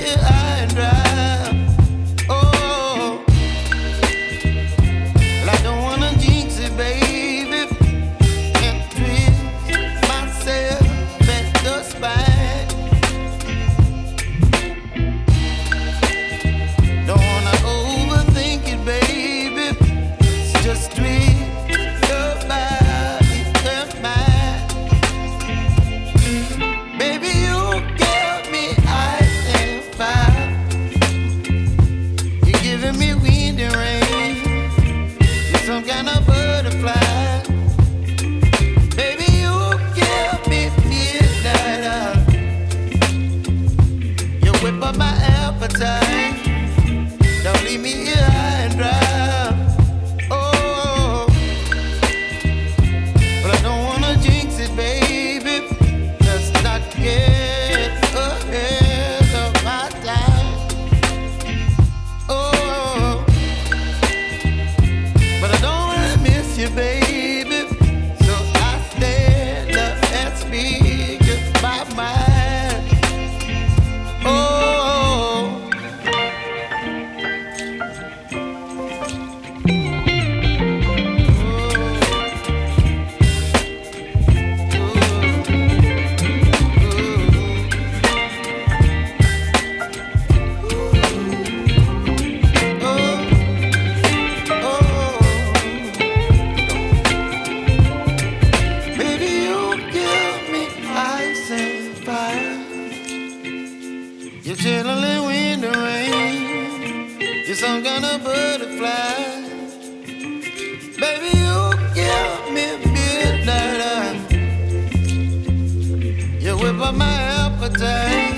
here high and dry. Oh, well, I don't wanna jinx it, baby, and twist myself at the spine. Don't wanna overthink it, baby. It's just twist your body and mine. Baby, you give me ice and fire. You're giving me wind and rain. You're some kind of butterfly. Baby, you give me midnight. You whip up my appetite. Don't leave me here high and dry. Oh, but I don't wanna jinx it, baby. Let's not get ahead of my time. Oh, but I don't wanna miss you, baby. So I stand up and speak my mind. Oh. Baby, you give me ice and fire. You're chilling wind and rain. You're some kind of butterfly. Baby, you give me midnight. You whip up my appetite.